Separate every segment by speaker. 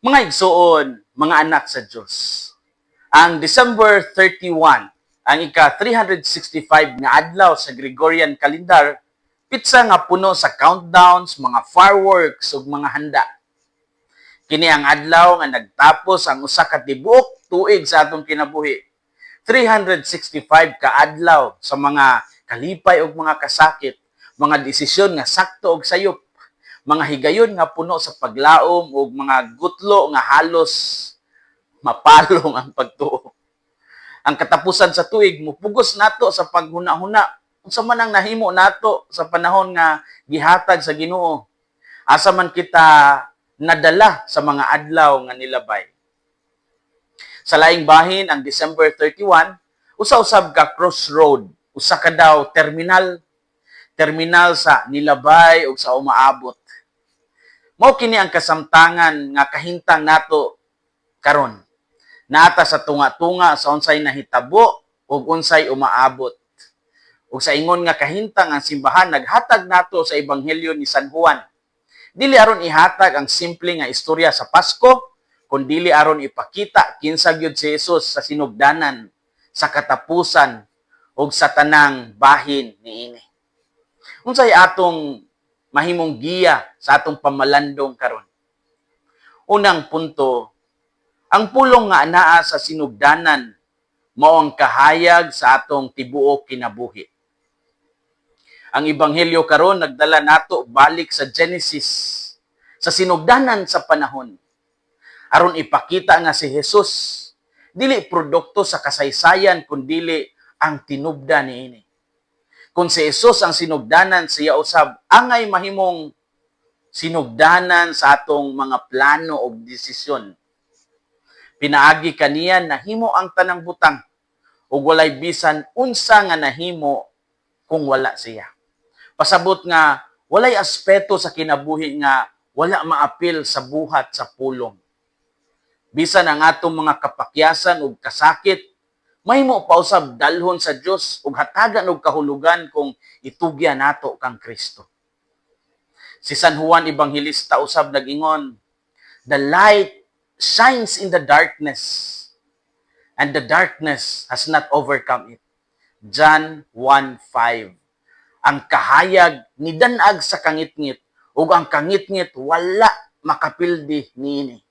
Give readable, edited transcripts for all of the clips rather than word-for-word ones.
Speaker 1: Mga igsoon, mga anak sa Diyos. Ang December 31, ang ika-365 nga adlaw sa Gregorian calendar, pitsa nga puno sa countdowns, mga fireworks ug mga handa. Kini ang adlaw nga nagtapos ang usa ka tibuok tuig sa atong kinabuhi. 365 ka adlaw sa mga kalipay ug mga kasakit, mga desisyon nga sakto ug sayop, mga higayon nga puno sa paglaom ug mga gutlo nga halos mapalong ang pagtuo. Ang katapusan sa tuig mupugos nato sa paghuna-huna unsa man ang nahimo nato sa panahon nga gihatag sa Ginoo. Asa man kita nadala sa mga adlaw nga nilabay. Sa laing bahin ang December 31, usa-usab ka crossroad, usa ka daw terminal sa nilabay ug sa umaabot. Mao kini ang kasamtangan nga kahintang nato karon. Naata sa tunga-tunga sa unsay nahitabo ug unsay umaabot. Ug sa ingon nga kahintang ang simbahan naghatag nato sa ebanghelyo ni San Juan. Dili aron ihatag ang simple nga istorya sa Pasko, kundi aron ipakita kinsa gyud si Jesus sa sinugdanan, sa katapusan ug sa tanang bahin niini. Unsay atong mahimong giya sa atong pamalandong karon? Unang punto, ang pulong nga anaa sa sinugdanan mao ang kahayag sa atong tibuok kinabuhi. Ang ebanghelyo karon nagdala nato balik sa Genesis, sa sinugdanan sa panahon. Aron ipakita nga si Jesus dili produkto sa kasaysayan kundi ang tinubda niini. Kung si Jesus ang sinugdanan, siya usab angay mahimong sinugdanan sa atong mga plano o desisyon. Pinaagi kaniya nahimo ang tanang butang ug walay bisan unsa nga nahimo kung wala siya. Pasabot nga walay aspeto sa kinabuhi nga wala maapil sa buhat sa pulong. Bisan ang atong mga kapakyasan ug kasakit, mahimo pa usab dalhon sa Dios ug hatagan og kahulugan kung itugya nato kang Kristo. Si San Juan Evangelista usab nag-ingon, "The light shines in the darkness, and the darkness has not overcome it." John 1:5. Ang kahayag nidanag sa kangitngit, ug ang kangitngit wala makapildi niini.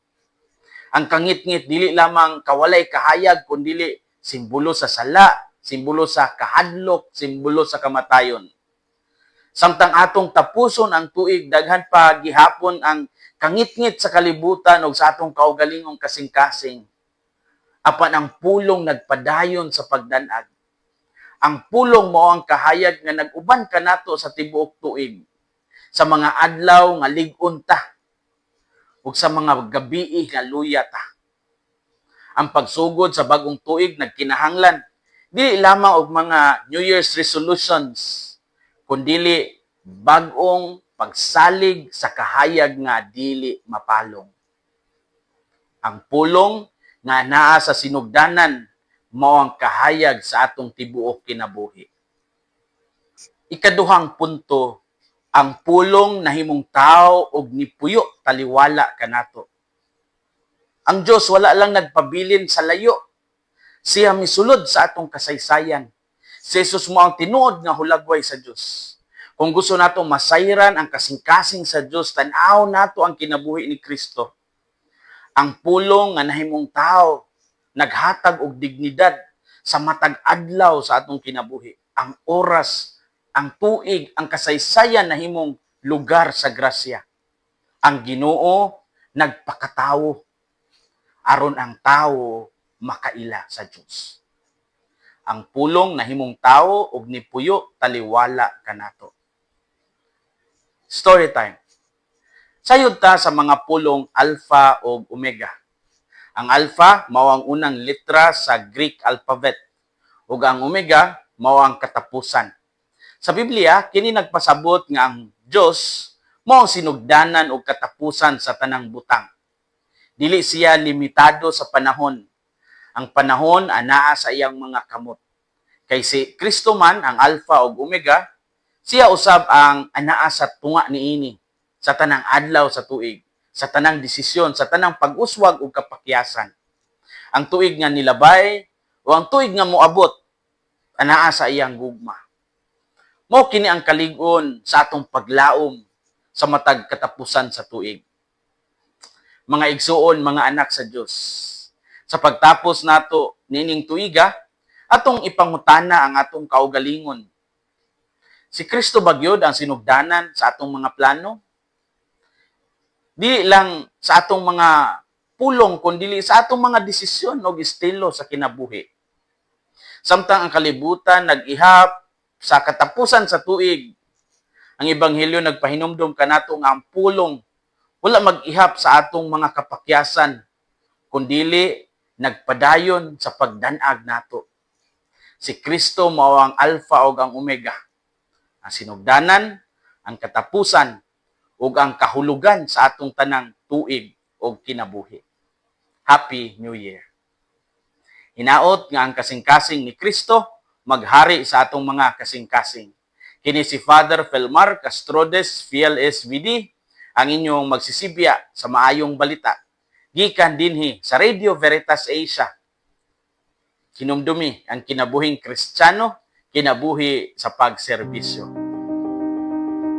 Speaker 1: Ang kangitngit dili lamang kawalay kahayag, kundi simbolo sa sala, simbolo sa kahadlok, simbolo sa kamatayon. Samtang atong tapuson ang tuig, daghan pa gihapon ang kangitngit sa kalibutan ug sa atong kaugalingong kasing-kasing. Apan ang pulong nagpadayon sa pagdanag. Ang pulong mao ang kahayag nga nag-uban kanato sa tibuok tuig, sa mga adlaw nga lig-on ta ug sa mga gabii nga luya ta. Ang pagsugod sa bagong tuig nagkinahanglan dili lamang og mga New Year's resolutions, kundi bag-ong pagsalig sa kahayag nga dili mapalong. Ang pulong nga naa sa sinugdanan mao ang kahayag sa atong tibuok kinabuhi. Ikaduhang punto, ang pulong nahimong tao og nipuyo taliwala kanato. Ang Dios wala lang nagpabilin sa layo. Siya misulod sa atong kasaysayan. Si Jesus mo ang tinuod nga hulagway sa Dios. Kung gusto nato masayran ang kasing-kasing sa Dios, tan-aw nato ang kinabuhi ni Kristo. Ang pulong nga nahimong tao naghatag og dignidad sa matag adlaw sa atong kinabuhi. Ang oras, ang tuig, ang kasaysayan nahimong lugar sa grasya. Ang Ginoo nagpakatawo aron ang tawo makaila sa Dios. Ang pulong nahimong tawo og nipuyo taliwala kanato. Story time. Sayod ta sa mga pulong Alpha o Omega. Ang Alpha mao ang unang letra sa Greek alphabet ug ang Omega mao ang katapusan. Sa Biblia kini nagpasabot nga ang Dios mao ang sinugdanan ug katapusan sa tanang butang. Dili siya limitado sa panahon. Ang panahon anaa sa iyang mga kamot. Kay si Kristo man ang Alpha ug Omega, siya usab ang anaa sa tunga niini sa tanang adlaw sa tuig. sa tanang desisyon, sa tanang pag-uswag o kapakyasan. Ang tuig nga nilabay o ang tuig nga moabot anaa sa iyang gugma. Mao kini ang kalig-on sa atong paglaom sa matag katapusan sa tuig. Mga igsuon, mga anak sa Dios. Sa pagtapos nato nining tuiga, atong ipangutana ang atong kaugalingon. Si Kristo ba gyud ang sinugdanan sa atong mga plano? Dili lang sa atong mga pulong, kundi sa atong mga desisyon o estilo sa kinabuhi. Samtang ang kalibutan nag-ihap sa katapusan sa tuig, ang Ebanghelyo nagpahinumdom kanato nga ang pulong wala mag-ihap sa atong mga kapakyasan, kundi nagpadayon sa pagdanag nato. Si Kristo mao ang Alpha ug ang Omega, ang sinugdanan, ang katapusan, ug ang kahulugan sa atong tanang tuig o kinabuhi. Happy New Year! Hinaot nga ang kasing-kasing ni Kristo maghari sa atong mga kasing-kasing. Kini si Father Felmar Castrodes, PLSVD, ang inyong magsisibya sa maayong balita. Gikan dinhi sa Radio Veritas Asia. Kinumdumi ang kinabuhing Kristiyano, kinabuhi sa pagserbisyo.